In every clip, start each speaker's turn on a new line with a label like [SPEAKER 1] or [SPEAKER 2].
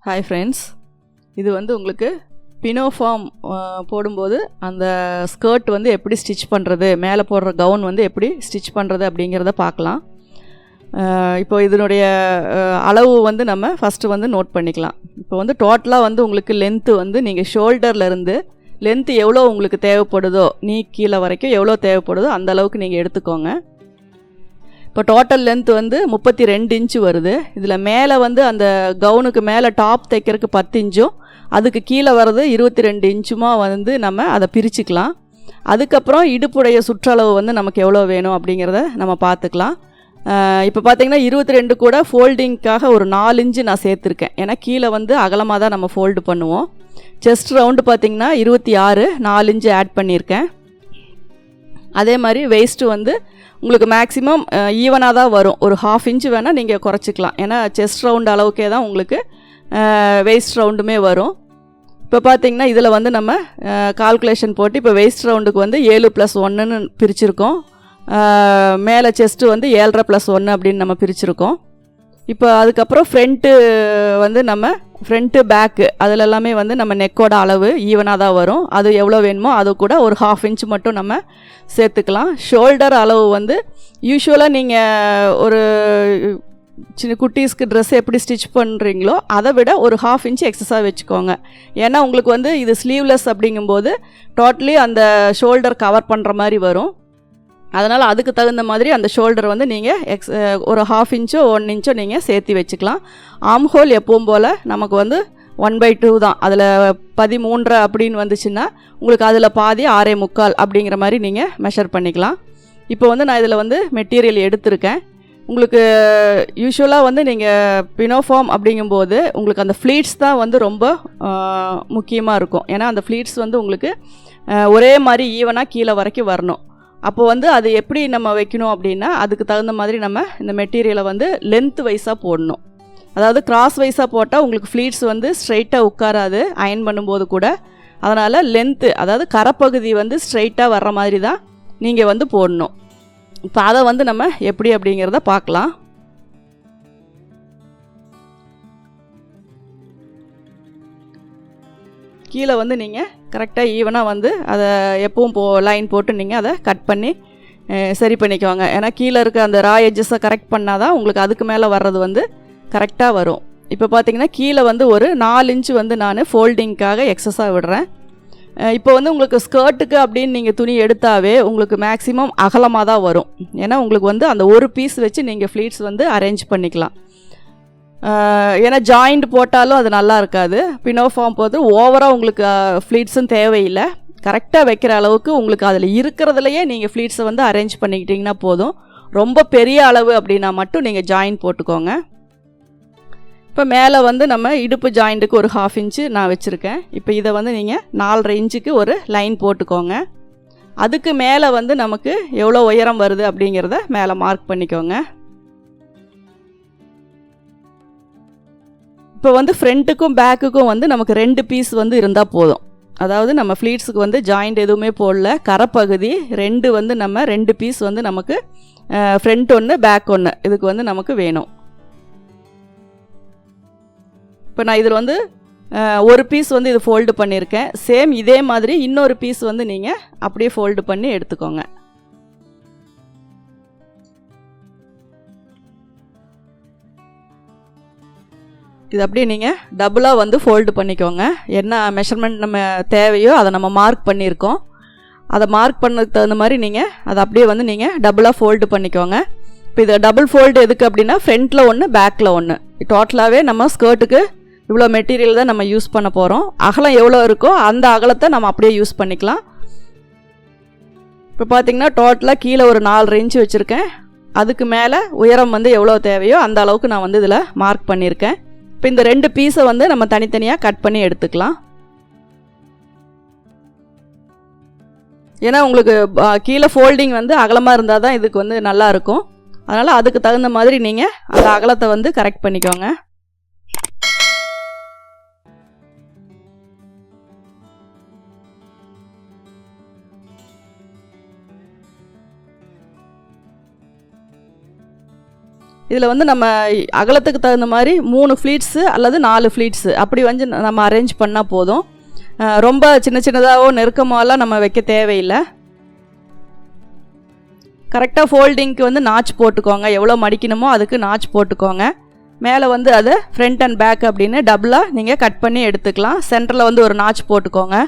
[SPEAKER 1] Hi friends, இது வந்து உங்களுக்கு பினோஃபார்ம் போடும்போது அந்த ஸ்கர்ட் வந்து எப்படி ஸ்டிச் பண்ணுறது, மேலே போடுற கவுன் வந்து எப்படி ஸ்டிச் பண்ணுறது அப்படிங்கிறத பார்க்கலாம். இப்போ இதனுடைய அளவு வந்து நம்ம ஃபஸ்ட்டு வந்து நோட் பண்ணிக்கலாம். இப்போ வந்து டோட்டலாக வந்து உங்களுக்கு லென்த்து வந்து நீங்கள் ஷோல்டர்லேருந்து லென்த்து எவ்வளோ உங்களுக்கு தேவைப்படுதோ, நீ கீழே வரைக்கும் எவ்வளோ தேவைப்படுதோ அந்த அளவுக்கு நீங்கள் எடுத்துக்கோங்க. இப்போ டோட்டல் லென்த் வந்து 32 இன்ச்சு வருது. இதில் மேலே வந்து அந்த கவுனுக்கு மேலே டாப் தைக்கிறதுக்கு 10 இன்ச்சும் அதுக்கு கீழே வர்றது 22 இன்ச்சுமா வந்து நம்ம அதை பிரிச்சுக்கலாம். அதுக்கப்புறம் இடுப்புடைய சுற்றளவு வந்து நமக்கு எவ்வளோ வேணும் அப்படிங்கிறத நம்ம பார்த்துக்கலாம். இப்போ பார்த்திங்கன்னா 22 கூட ஃபோல்டிங்க்காக ஒரு 4 இன்ச்சு நான் சேர்த்துருக்கேன். ஏன்னா கீழே வந்து அகலமாக தான் நம்ம ஃபோல்டு பண்ணுவோம். செஸ்ட் ரவுண்டு பார்த்திங்கன்னா 26, 4 இன்ச்சு ஆட் பண்ணியிருக்கேன். அதே மாதிரி வெயிஸ்ட்டு வந்து உங்களுக்கு மேக்ஸிமம் ஈவனாக தான் வரும். ஒரு 1/2 இன்ச்சு வேணால் நீங்கள் குறைச்சிக்கலாம். ஏன்னா செஸ்ட் ரவுண்ட் அளவுக்கே தான் உங்களுக்கு வெயிஸ்ட் ரவுண்டுமே வரும். இப்போ பார்த்திங்கன்னா இதில் வந்து நம்ம கால்குலேஷன் போட்டு இப்போ வெயிஸ்ட் ரவுண்டுக்கு வந்து 7+1ன்னு பிரிச்சுருக்கோம். மேலே செஸ்ட்டு வந்து 7.5+1 அப்படின்னு நம்ம பிரிச்சுருக்கோம். இப்போ அதுக்கப்புறம் ஃப்ரண்ட்டு வந்து நம்ம ஃப்ரண்ட்டு பேக்கு அதில் எல்லாமே வந்து நம்ம நெக்கோட அளவு ஈவனாக தான் வரும். அது எவ்வளோ வேணுமோ அது கூட ஒரு 1/2 இன்ச்சு மட்டும் நம்ம சேர்த்துக்கலாம். ஷோல்டர் அளவு வந்து யூஸ்வலாக நீங்கள் ஒரு சின்ன குட்டீஸ்க்கு ட்ரெஸ் எப்படி ஸ்டிச் பண்ணுறீங்களோ அதை விட ஒரு 1/2 இன்ச்சு எக்ஸஸாக வச்சுக்கோங்க. ஏன்னா உங்களுக்கு வந்து இது ஸ்லீவ்லெஸ் அப்படிங்கும்போது டோட்டலி அந்த ஷோல்டர் கவர் பண்ணுற மாதிரி வரும். அதனால் அதுக்கு தகுந்த மாதிரி அந்த ஷோல்டர் வந்து நீங்கள் ஒரு 1/2 இன்ச்சோ 1 இன்ச்சோ நீங்கள் சேர்த்து வச்சுக்கலாம். ஆம் ஹோல் எப்பவும் போல் நமக்கு வந்து 1/2 தான். அதில் 13 அப்படின்னு வந்துச்சுன்னா உங்களுக்கு அதில் பாதி 6.75 அப்படிங்கிற மாதிரி நீங்கள் மெஷர் பண்ணிக்கலாம். இப்போ வந்து நான் இதில் வந்து மெட்டீரியல் எடுத்திருக்கேன். உங்களுக்கு யூஸ்வலாக வந்து நீங்கள் பினோஃபார்ம் அப்படிங்கும்போது உங்களுக்கு அந்த ஃப்ளீட்ஸ் தான் வந்து ரொம்ப முக்கியமாக இருக்கும். ஏன்னா அந்த ஃப்ளீட்ஸ் வந்து உங்களுக்கு ஒரே மாதிரி ஈவனாக கீழே வரைக்கும் வரணும். அப்போ வந்து அது எப்படி நம்ம வைக்கணும் அப்படின்னா அதுக்கு தகுந்த மாதிரி நம்ம இந்த மெட்டீரியலை வந்து லென்த் வைஸாக போடணும். அதாவது கிராஸ் வைஸாக போட்டால் உங்களுக்கு ஃப்ளீட்ஸ் வந்து ஸ்ட்ரைட்டாக உட்காராது அயன் பண்ணும்போது கூட. அதனால் லென்த்து அதாவது கரைப்பகுதி வந்து ஸ்ட்ரைட்டாக வர்ற மாதிரி தான் நீங்கள் வந்து போடணும். இப்போ அதை வந்து நம்ம எப்படி அப்படிங்கிறத பார்க்கலாம். கீழே வந்து நீங்கள் கரெக்டாக ஈவனாக வந்து அதை எப்பவும் லைன் போட்டு நீங்கள் அதை கட் பண்ணி சரி பண்ணிக்குவாங்க. ஏன்னா கீழே இருக்க அந்த ரா எட்ஜஸை கரெக்ட் பண்ணால் தான் உங்களுக்கு அதுக்கு மேலே வர்றது வந்து கரெக்டாக வரும். இப்போ பார்த்திங்கன்னா கீழே வந்து ஒரு 4 இன்ச்சு வந்து நான் ஃபோல்டிங்க்காக எக்ஸஸாக விடுறேன். இப்போ வந்து உங்களுக்கு ஸ்கர்ட்டுக்கு அப்படின்னு நீங்கள் துணி எடுத்தாவே உங்களுக்கு மேக்ஸிமம் அகலமாக தான் வரும். ஏன்னா உங்களுக்கு வந்து அந்த ஒரு பீஸ் வச்சு நீங்கள் ஃப்ளீட்ஸ் வந்து அரேஞ்ச் பண்ணிக்கலாம். ஏன்னா ஜாயிண்ட் போட்டாலும் அது நல்லா இருக்காது. பினோஃபார்ம் போது ஓவராக உங்களுக்கு ஃப்ளீட்ஸும் தேவையில்லை. கரெக்டாக வைக்கிற அளவுக்கு உங்களுக்கு அதில் இருக்கிறதுலையே நீங்கள் ஃப்ளீட்ஸை வந்து அரேஞ்ச் பண்ணிக்கிட்டிங்கன்னா போதும். ரொம்ப பெரிய அளவு அப்படின்னா மட்டும் நீங்கள் ஜாயிண்ட் போட்டுக்கோங்க. இப்போ மேலே வந்து நம்ம இடுப்பு ஜாயிண்ட்டுக்கு ஒரு 1/2 இன்ச்சு நான் வச்சுருக்கேன். இப்போ இதை வந்து நீங்கள் 4.5 இன்ச்சுக்கு ஒரு லைன் போட்டுக்கோங்க. அதுக்கு மேலே வந்து நமக்கு எவ்வளோ உயரம் வருது அப்படிங்கிறத மேலே மார்க் பண்ணிக்கோங்க. இப்போ வந்து ஃப்ரண்ட்டுக்கும் பேக்குக்கும் வந்து நமக்கு 2 பீஸ் வந்து இருந்தால் போதும். அதாவது நம்ம ஃப்ளீட்ஸுக்கு வந்து ஜாயிண்ட் எதுவுமே போடல. கரைப்பகுதி 2 வந்து நம்ம 2 பீஸ் வந்து நமக்கு ஃப்ரண்ட் 1 பேக் 1 இதுக்கு வந்து நமக்கு வேணும். இப்போ நான் இதில் வந்து ஒரு பீஸ் வந்து இது ஃபோல்டு பண்ணியிருக்கேன். சேம் இதே மாதிரி இன்னொரு பீஸ் வந்து நீங்கள் அப்படியே ஃபோல்டு பண்ணி எடுத்துக்கோங்க. இது அப்படியே நீங்கள் டபுளாக வந்து ஃபோல்டு பண்ணிக்கோங்க. என்ன மெஷர்மெண்ட் நம்ம தேவையோ அதை நம்ம மார்க் பண்ணியிருக்கோம். அதை மார்க் பண்ணதுக்கு தகுந்த மாதிரி நீங்கள் அதை அப்படியே வந்து நீங்கள் டபுளாக ஃபோல்டு பண்ணிக்கோங்க. இப்போ இதை டபுள் ஃபோல்டு எதுக்கு அப்படின்னா ஃப்ரண்ட்டில் 1 பேக்கில் 1 டோட்டலாகவே நம்ம ஸ்கர்ட்டுக்கு இவ்வளோ மெட்டீரியல் தான் நம்ம யூஸ் பண்ண போகிறோம். அகலம் எவ்வளோ இருக்கோ அந்த அகலத்தை நம்ம அப்படியே யூஸ் பண்ணிக்கலாம். இப்போ பார்த்திங்கன்னா டோட்டலாக கீழே ஒரு 4.5 இன்ச்சு வச்சுருக்கேன். அதுக்கு மேலே உயரம் வந்து எவ்வளோ தேவையோ அந்த அளவுக்கு நான் வந்து இதில் மார்க் பண்ணியிருக்கேன். இப்போ இந்த 2 பீஸை வந்து நம்ம தனித்தனியாக கட் பண்ணி எடுத்துக்கலாம். ஏன்னா உங்களுக்கு கீழே ஃபோல்டிங் வந்து அகலமாக இருந்தால் தான் இதுக்கு வந்து நல்லாயிருக்கும். அதனால் அதுக்கு தகுந்த மாதிரி நீங்கள் அந்த அகலத்தை வந்து கரெக்ட் பண்ணிக்கோங்க. இதில் வந்து நம்ம அகலத்துக்கு தகுந்த மாதிரி 3 ஃப்ளீட்ஸு அல்லது 4 ஃப்ளீட்ஸு அப்படி வந்து நம்ம அரேஞ்ச் பண்ணால் போதும். ரொம்ப சின்ன சின்னதாகவோ நெருக்கமாகலாம் நம்ம வைக்க தேவையில்லை. கரெக்டாக ஃபோல்டிங்க்கு வந்து நாச் போட்டுக்கோங்க. எவ்வளோ மடிக்கணுமோ அதுக்கு நாச் போட்டுக்கோங்க. மேலே வந்து அதை ஃப்ரண்ட் அண்ட் பேக் அப்படின்னு டபுளாக நீங்கள் கட் பண்ணி எடுத்துக்கலாம். சென்டரில் வந்து ஒரு நாச் போட்டுக்கோங்க.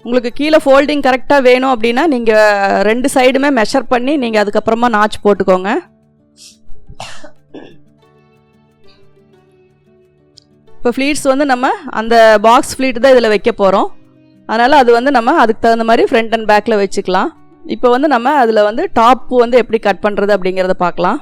[SPEAKER 1] உங்களுக்கு கீழே ஃபோல்டிங் கரெக்டாக வேணும் அப்படின்னா நீங்கள் 2 சைடுமே மெஷர் பண்ணி நீங்கள் அதுக்கப்புறமா நாச் போட்டுக்கோங்க. இப்போ ஃப்ளீட்ஸ் வந்து நம்ம அந்த பாக்ஸ் ஃப்ளீட் தான் இதில் வைக்க போகிறோம். அதனால் அது வந்து நம்ம அதுக்கு தகுந்த மாதிரி ஃப்ரண்ட் அண்ட் பேக்கில் வச்சுக்கலாம். இப்போ வந்து நம்ம அதில் வந்து டாப்பு வந்து எப்படி கட் பண்ணுறது அப்படிங்கிறத பார்க்கலாம்.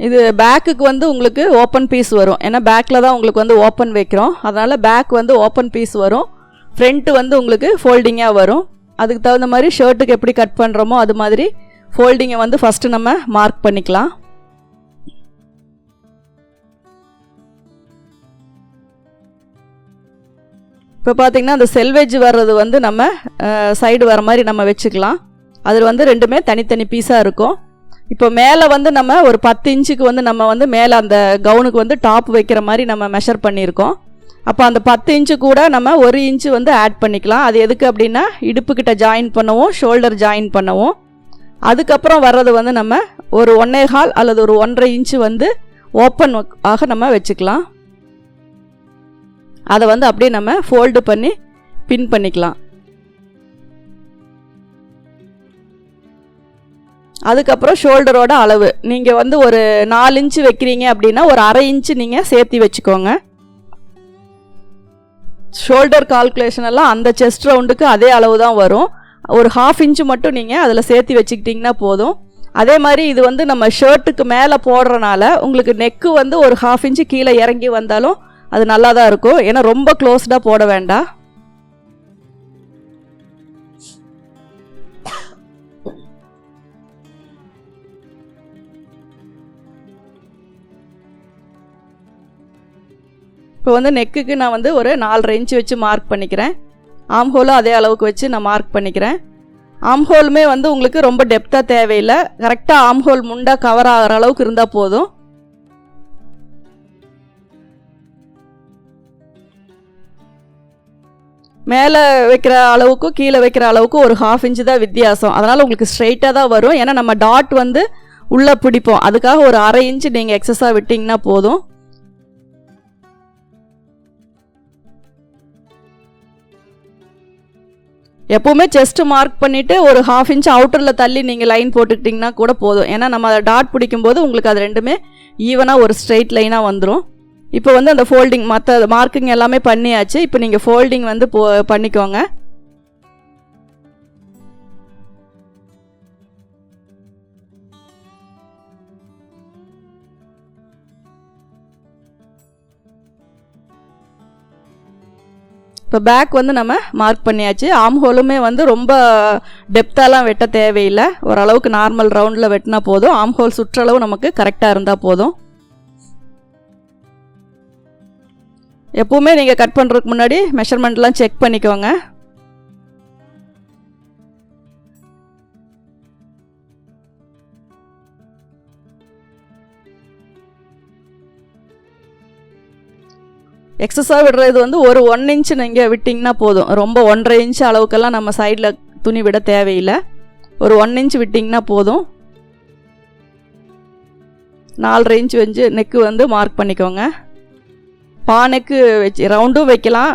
[SPEAKER 1] இது பேக்குக்கு வந்து உங்களுக்கு ஓப்பன் பீஸ் வரும். ஏன்னா பேக்கில் தான் உங்களுக்கு வந்து ஓப்பன் வைக்கிறோம். அதனால் பேக் வந்து ஓப்பன் பீஸ் வரும். ஃப்ரண்ட்டு வந்து உங்களுக்கு ஃபோல்டிங்காக வரும். அதுக்கு தகுந்த மாதிரி ஷர்ட்டுக்கு எப்படி கட் பண்ணுறோமோ அது மாதிரி ஃபோல்டிங்கை வந்து ஃபஸ்ட்டு நம்ம மார்க் பண்ணிக்கலாம். இப்போ பார்த்திங்கன்னா அந்த செல்வேஜ் வர்றது வந்து நம்ம சைடு வர மாதிரி நம்ம வச்சுக்கலாம். அதில் வந்து ரெண்டுமே தனித்தனி பீஸாக இருக்கும். இப்போ மேலே வந்து நம்ம ஒரு 10 இன்ச்சுக்கு வந்து நம்ம வந்து மேலே அந்த கவுனுக்கு வந்து டாப் வைக்கிற மாதிரி நம்ம மெஷர் பண்ணியிருக்கோம். அப்போ அந்த 10 இன்ச்சு கூட நம்ம 1 இன்ச்சு வந்து ஆட் பண்ணிக்கலாம். அது எதுக்கு அப்படின்னா இடுப்புக்கிட்ட ஜாயின் பண்ணவும் ஷோல்டர் ஜாயின் பண்ணவும். அதுக்கப்புறம் வர்றது வந்து நம்ம ஒரு 1.25 அல்லது ஒரு 1.5 இன்ச்சு வந்து ஓப்பன் ஆக நம்ம வச்சுக்கலாம். அதை வந்து அப்படியே நம்ம ஃபோல்டு பண்ணி பின் பண்ணிக்கலாம். அதுக்கப்புறம் ஷோல்டரோட அளவு நீங்கள் வந்து ஒரு 4 இன்ச்சு வைக்கிறீங்க அப்படின்னா ஒரு 1/2 இன்ச்சு நீங்கள் சேர்த்து வச்சுக்கோங்க. ஷோல்டர் கால்குலேஷன் எல்லாம் அந்த செஸ்ட் ரவுண்டுக்கு அதே அளவு தான் வரும். ஒரு 1/2 இன்ச்சு மட்டும் நீங்கள் அதில் சேர்த்து வச்சுக்கிட்டிங்கன்னா போதும். அதே மாதிரி இது வந்து நம்ம ஷர்ட்டுக்கு மேலே போடுறனால உங்களுக்கு நெக்கு வந்து ஒரு 1/2 இன்ச்சு கீழே இறங்கி வந்தாலும் அது நல்லா தான் இருக்கும். ஏன்னா ரொம்ப க்ளோஸ்டாக போட வேண்டாம். இப்போ வந்து நெக்குக்கு நான் வந்து ஒரு 4.5 இன்ச்சு வச்சு மார்க் பண்ணிக்கிறேன். ஆம் ஹோலும் அதே அளவுக்கு வச்சு நான் மார்க் பண்ணிக்கிறேன். ஆம் ஹோலுமே வந்து உங்களுக்கு ரொம்ப டெப்த்தாக தேவையில்லை. கரெக்டாக ஆம் ஹோல் முண்டா கவர் ஆகிற அளவுக்கு இருந்தால் போதும். மேலே வைக்கிற அளவுக்கும் கீழே வைக்கிற அளவுக்கும் ஒரு 1/2 இன்ச்சு தான் வித்தியாசம். அதனால் உங்களுக்கு ஸ்ட்ரைட்டாக தான் வரும். ஏன்னா நம்ம டாட் வந்து உள்ளே பிடிப்போம். அதுக்காக ஒரு 1/2 இன்ச்சு நீங்கள் எக்ஸஸாக விட்டிங்கன்னா போதும். எப்போவுமே செஸ்ட்டு மார்க் பண்ணிவிட்டு ஒரு 1/2 இன்ச் அவுட்டரில் தள்ளி நீங்கள் லைன் போட்டுக்கிட்டிங்கன்னா கூட போதும். ஏன்னா நம்ம அதை டாட் பிடிக்கும்போது உங்களுக்கு அது ரெண்டுமே ஈவனாக ஒரு ஸ்ட்ரெயிட் லைனாக வந்துடும். இப்போ வந்து அந்த ஃபோல்டிங் மற்ற மார்க்கிங் எல்லாமே பண்ணியாச்சு. இப்போ நீங்கள் ஃபோல்டிங் வந்து பண்ணிக்கோங்க. இப்போ பேக் வந்து நம்ம மார்க் பண்ணியாச்சு. ஆம் ஹோலுமே வந்து ரொம்ப டெப்த்தாலாம் வெட்ட தேவையில்லை. ஓரளவுக்கு நார்மல் ரவுண்டில் வெட்டினா போதும். ஆம் ஹோல் சுற்றளவு நமக்கு கரெக்டாக இருந்தால் போதும். எப்போவுமே நீங்கள் கட் பண்ணுறதுக்கு முன்னாடி மெஷர்மெண்ட்லாம் செக் பண்ணிக்கோங்க. எக்ஸஸாக விடுறது வந்து ஒரு 1 இன்ச்சு நீங்கள் விட்டிங்கன்னா போதும். ரொம்ப 1.5 இன்ச்சு அளவுக்கெல்லாம் நம்ம சைடில் துணி விட தேவையில்லை. ஒரு 1 இன்ச்சு விட்டிங்கன்னா போதும். 4.5 இன்ச்சு வச்சு நெக்கு வந்து மார்க் பண்ணிக்கோங்க. பானைக்கு வச்சு ரவுண்டும் வைக்கலாம்,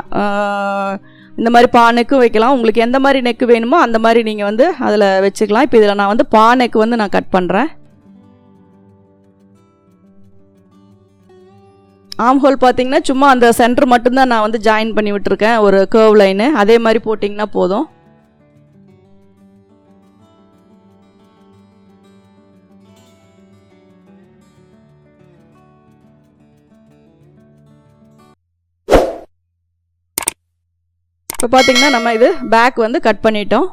[SPEAKER 1] இந்த மாதிரி பானைக்கும் வைக்கலாம். உங்களுக்கு எந்த மாதிரி நெக்கு வேணுமோ அந்த மாதிரி நீங்கள் வந்து அதில் வச்சுக்கலாம். இப்போ இதில் நான் வந்து பானைக்கு வந்து நான் கட் பண்ணுறேன். ஆம் ஹோல் பார்த்தீங்கன்னா சும்மா அந்த சென்டர் மட்டும்தான் நான் வந்து ஜாயின் பண்ணி விட்டுருக்கேன், ஒரு கர்வ் லைனு. அதே மாதிரி போட்டிங்கன்னா போதும். இப்போ பார்த்தீங்கன்னா நம்ம இது பேக் வந்து கட் பண்ணிட்டோம்.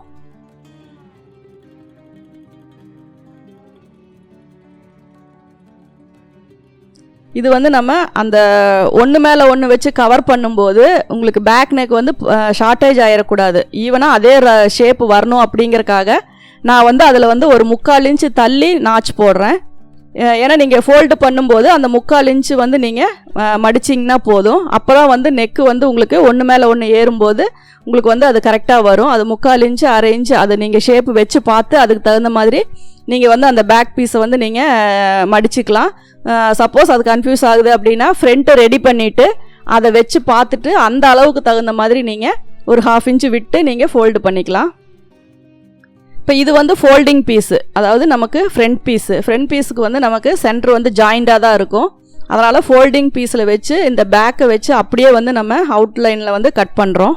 [SPEAKER 1] இது வந்து நம்ம அந்த ஒன்று மேலே ஒன்று வச்சு கவர் பண்ணும்போது உங்களுக்கு பேக் நெக் வந்து ஷார்ட்டேஜ் ஆகிடக்கூடாது, ஈவனாக அதே ஷேப்பு வரணும் அப்படிங்கிறக்காக நான் வந்து அதில் வந்து ஒரு 3/4 இன்ச்சு தள்ளி நாச் போடுறேன். ஏன்னா நீங்கள் ஃபோல்டு பண்ணும்போது அந்த 3/4 இன்ச்சு வந்து நீங்கள் மடிச்சிங்கன்னா போதும். அப்போ தான் வந்து நெக்கு வந்து உங்களுக்கு ஒன்று மேலே ஒன்று ஏறும்போது உங்களுக்கு வந்து அது கரெக்டாக வரும். அது 3/4 இன்ச்சு 1/2 இன்ச்சு அதை நீங்கள் ஷேப்பு வச்சு பார்த்து அதுக்கு தகுந்த மாதிரி நீங்கள் வந்து அந்த பேக் பீஸை வந்து நீங்கள் மடிச்சிக்கலாம். சப்போஸ் அது கன்ஃபியூஸ் ஆகுது அப்படின்னா ஃப்ரண்ட்டை ரெடி பண்ணிவிட்டு அதை வச்சு பார்த்துட்டு அந்த அளவுக்கு தகுந்த மாதிரி நீங்கள் ஒரு 1/2 இன்ச்சு விட்டு நீங்கள் ஃபோல்டு பண்ணிக்கலாம். இப்போ இது வந்து ஃபோல்டிங் பீஸு, அதாவது நமக்கு ஃப்ரண்ட் பீஸுக்கு வந்து நமக்கு சென்டர் வந்து ஜாயிண்டாக தான் இருக்கும். அதனால் ஃபோல்டிங் பீஸில் வச்சு இந்த பேக்கை வச்சு அப்படியே வந்து நம்ம அவுட்லைனில் வந்து கட் பண்ணுறோம்.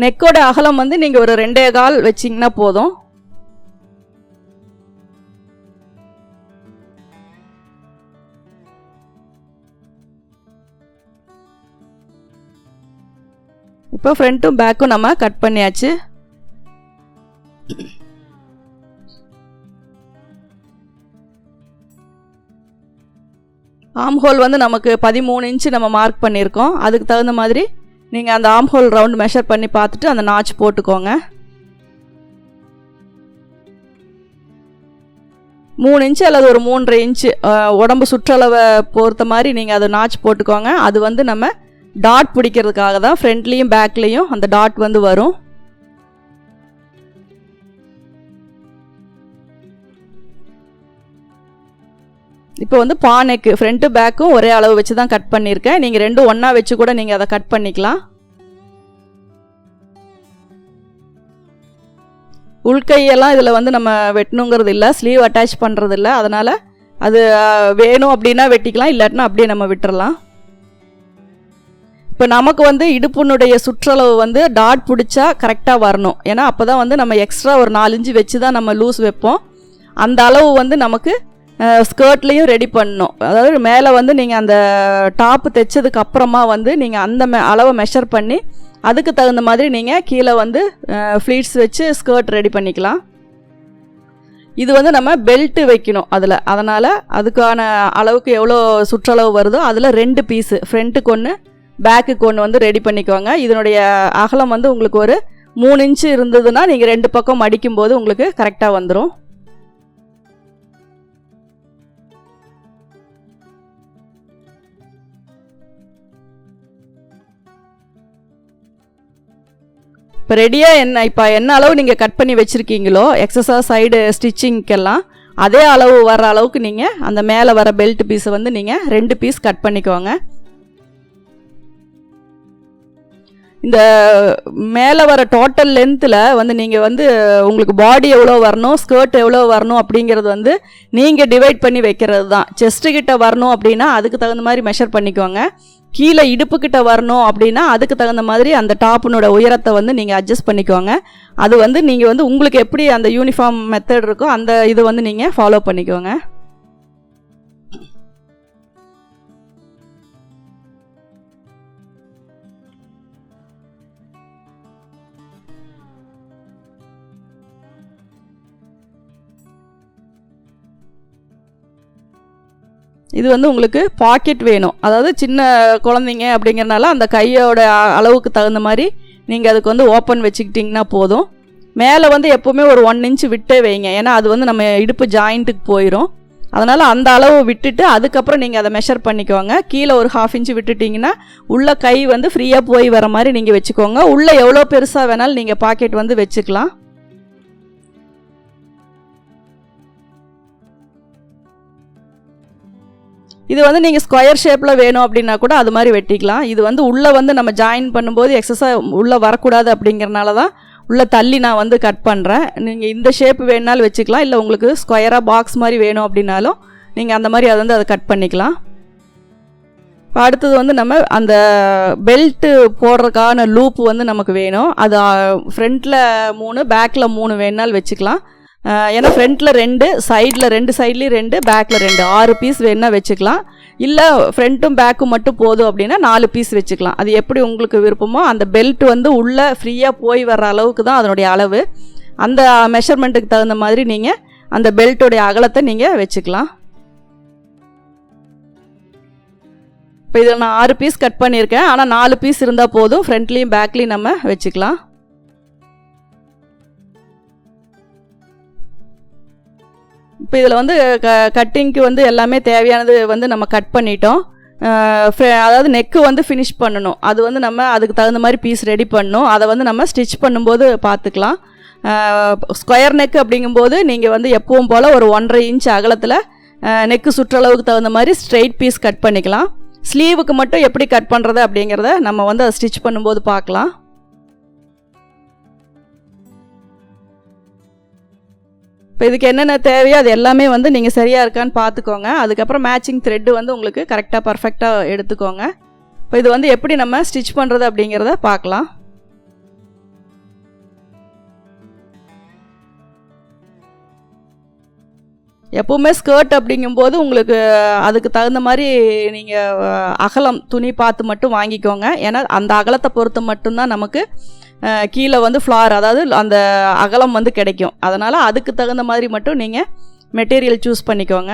[SPEAKER 1] நெக்கோட அகலம் வந்து நீங்கள் ஒரு 2.25 வச்சிங்கன்னா போதும். இப்போ ஃப்ரண்ட்டும் பேக்கும் நம்ம கட் பண்ணியாச்சு. ஆம் ஹோல் வந்து நமக்கு 13 இன்ச்சு நம்ம மார்க் பண்ணியிருக்கோம். அதுக்கு தகுந்த மாதிரி நீங்கள் அந்த ஆம் ஹோல் ரவுண்ட் மெஷர் பண்ணி பார்த்துட்டு அந்த நாச் போட்டுக்கோங்க. 3 இன்ச்சு அல்லது ஒரு 3.5 இன்ச்சு உடம்பு சுற்றளவை பொறுத்த மாதிரி நீங்கள் அதை நாச் போட்டுக்கோங்க. அது வந்து நம்ம டாட் பிடிக்கிறதுக்காக தான், ஃப்ரண்ட்லேயும் பேக்லேயும் அந்த டாட் வந்து வரும். இப்போ வந்து பானைக்கு ஃப்ரண்ட்டு பேக்கும் ஒரே அளவு வச்சு தான் கட் பண்ணியிருக்கேன். நீங்கள் ரெண்டும் ஒன்றா வச்சு கூட நீங்கள் அதை கட் பண்ணிக்கலாம். உள்கையெல்லாம் இதில் வந்து நம்ம வெட்டணுங்கிறது இல்லை, ஸ்லீவ் அட்டாச் பண்ணுறது இல்லை. அதனால் அது வேணும் அப்படின்னா வெட்டிக்கலாம், இல்லாட்டினா அப்படியே நம்ம விட்டுறலாம். இப்போ நமக்கு வந்து இடுப்புனுடைய சுற்றளவு வந்து டாட் பிடிச்சா கரெக்டாக வரணும். ஏன்னா அப்போ தான் வந்து நம்ம எக்ஸ்ட்ரா ஒரு 4 இன்ச்சு வச்சு தான் நம்ம லூஸ் வைப்போம். அந்த அளவு வந்து நமக்கு ஸ்கர்ட்லேயும் ரெடி பண்ணணும். அதாவது மேலே வந்து நீங்கள் அந்த டாப்பு தைச்சதுக்கு அப்புறமா வந்து நீங்கள் அந்த அளவை மெஷர் பண்ணி அதுக்கு தகுந்த மாதிரி நீங்கள் கீழே வந்து ஃப்ளீட்ஸ் வச்சு ஸ்கர்ட் ரெடி பண்ணிக்கலாம். இது வந்து நம்ம பெல்ட்டு வைக்கணும் அதில், அதனால் அதுக்கான அளவுக்கு எவ்வளோ சுற்றளவு வருதோ அதில் 2 பீஸு ஃப்ரண்ட்டுக்கு ஒன்று பேக்குக்கு ஒன்று வந்து ரெடி பண்ணிக்கோங்க. இதனுடைய அகலம் வந்து உங்களுக்கு ஒரு 3 இன்ச்சு இருந்ததுன்னா நீங்கள் 2 பக்கம் மடிக்கும்போது உங்களுக்கு கரெக்டாக வந்துடும். இப்போ ரெடியாக இப்போ என்ன அளவு நீங்கள் கட் பண்ணி வச்சுருக்கீங்களோ எக்ஸஸாக சைடு ஸ்டிச்சிங்க்கெல்லாம் அதே அளவு வர அளவுக்கு நீங்கள் அந்த மேலே வர பெல்ட் பீஸை வந்து நீங்கள் 2 பீஸ் கட் பண்ணிக்கோங்க. இந்த மேலே வர டோட்டல் லென்த்தில் வந்து நீங்கள் வந்து உங்களுக்கு பாடி எவ்வளோ வரணும், ஸ்கர்ட் எவ்வளோ வரணும் அப்படிங்கிறது வந்து நீங்கள் டிவைட் பண்ணி வைக்கிறது தான். செஸ்ட்டுக்கிட்ட வரணும் அப்படின்னா அதுக்கு தகுந்த மாதிரி மெஷர் பண்ணிக்கோங்க. கீழே இடுப்புக்கிட்ட வரணும் அப்படின்னா அதுக்கு தகுந்த மாதிரி அந்த டாப்பினோட உயரத்தை வந்து நீங்கள் அட்ஜஸ்ட் பண்ணிக்கோங்க. அது வந்து நீங்கள் வந்து உங்களுக்கு எப்படி அந்த யூனிஃபார்ம் மெத்தட் இருக்கோ அந்த இது வந்து நீங்கள் ஃபாலோ பண்ணிக்கோங்க. இது வந்து உங்களுக்கு பாக்கெட் வேணும், அதாவது சின்ன குழந்தைங்க அப்படிங்கிறனால அந்த கையோட அளவுக்கு தகுந்த மாதிரி நீங்கள் அதுக்கு வந்து ஓப்பன் வச்சுக்கிட்டிங்கன்னா போதும். மேலே வந்து எப்போவுமே ஒரு 1 இன்ச்சு விட்டே வைங்க, ஏன்னா அது வந்து நம்ம இடுப்பு ஜாயிண்ட்டுக்கு போயிடும். அதனால் அந்த அளவு விட்டுட்டு அதுக்கப்புறம் நீங்கள் அதை மெஷர் பண்ணிக்கோங்க. கீழே ஒரு 1/2 இன்ச்சு விட்டுட்டிங்கன்னா உள்ள கை வந்து ஃப்ரீயாக போய் வர மாதிரி நீங்கள் வச்சுக்கோங்க. உள்ளே எவ்வளோ பெருசாக வேணாலும் நீங்கள் பாக்கெட் வந்து வச்சுக்கலாம். இது வந்து நீங்கள் ஸ்கொயர் ஷேப்பில் வேணும் அப்படின்னா கூட அது மாதிரி வெட்டிக்கலாம். இது வந்து உள்ளே வந்து நம்ம ஜாயின் பண்ணும்போது எக்ஸஸாக உள்ளே வரக்கூடாது அப்படிங்கிறனால தான் உள்ளே தள்ளி நான் வந்து கட் பண்ணுறேன். நீங்கள் இந்த ஷேப் வேணுனாலும் வச்சுக்கலாம், இல்லை உங்களுக்கு ஸ்கொயராக பாக்ஸ் மாதிரி வேணும் அப்படின்னாலும் நீங்கள் அந்த மாதிரி அதை வந்து அதை கட் பண்ணிக்கலாம். அடுத்தது வந்து நம்ம அந்த பெல்ட்டு போடுறதுக்கான லூப்பு வந்து நமக்கு வேணும். அது ஃப்ரண்ட்டில் 3 பேக்கில் 3 வேணுனாலும் வச்சுக்கலாம். ஏன்னா ஃப்ரண்ட்டில் 2, சைடில் 2 சைட்லேயும் 2, பேக்கில் 2, 6 பீஸ் வேணால் வச்சுக்கலாம். இல்லை ஃப்ரண்ட்டும் பேக்கும் மட்டும் போதும் அப்படின்னா 4 பீஸ் வச்சுக்கலாம். அது எப்படி உங்களுக்கு விருப்பமோ. அந்த பெல்ட் வந்து உள்ளே ஃப்ரீயாக போய் வர்ற அளவுக்கு தான் அதனுடைய அளவு. அந்த மெஷர்மெண்ட்டுக்கு தகுந்த மாதிரி நீங்கள் அந்த பெல்ட்டோடைய அகலத்தை நீங்கள் வச்சுக்கலாம். இப்போ இதில் நான் 6 பீஸ் கட் பண்ணியிருக்கேன். ஆனால் 4 பீஸ் இருந்தால் போதும். ஃப்ரண்ட்லேயும் பேக்லேயும் நம்ம வச்சுக்கலாம். இப்போ இதில் வந்து கட்டிங்க்கு வந்து எல்லாமே தேவையானது வந்து நம்ம கட் பண்ணிட்டோம். அதாவது நெக்கு வந்து ஃபினிஷ் பண்ணணும். அது வந்து நம்ம அதுக்கு தகுந்த மாதிரி பீஸ் ரெடி பண்ணணும். அதை வந்து நம்ம ஸ்டிச் பண்ணும்போது பார்த்துக்கலாம். ஸ்கொயர் நெக்கு அப்படிங்கும்போது நீங்கள் வந்து எப்பவும் போல் ஒரு 1.5 இன்ச் அகலத்தில் நெக்கு சுற்றளவுக்கு தகுந்த மாதிரி ஸ்ட்ரெயிட் பீஸ் கட் பண்ணிக்கலாம். ஸ்லீவுக்கு மட்டும் எப்படி கட் பண்ணுறது அப்படிங்கிறத நம்ம வந்து அதை ஸ்டிச் பண்ணும்போது பார்க்கலாம். இப்போ இதுக்கு என்னென்ன தேவையோ அது எல்லாமே வந்து நீங்கள் சரியாக இருக்கான்னு பார்த்துக்கோங்க. அதுக்கப்புறம் மேட்சிங் த்ரெட்டு வந்து உங்களுக்கு கரெக்டாக பர்ஃபெக்டாக எடுத்துக்கோங்க. இப்போ இது வந்து எப்படி நம்ம ஸ்டிச் பண்ணுறது அப்படிங்கிறத பார்க்கலாம். எப்போவுமே ஸ்கர்ட் அப்படிங்கும்போது உங்களுக்கு அதுக்கு தகுந்த மாதிரி நீங்கள் அகலம் துணி பார்த்து மட்டும் வாங்கிக்கோங்க. ஏன்னா அந்த அகலத்தை பொறுத்து மட்டும்தான் நமக்கு கீழே வந்து ஃப்ளார், அதாவது அந்த அகலம் வந்து கிடைக்கும். அதனால் அதுக்கு தகுந்த மாதிரி மட்டும் நீங்கள் மெட்டீரியல் சூஸ் பண்ணிக்கோங்க.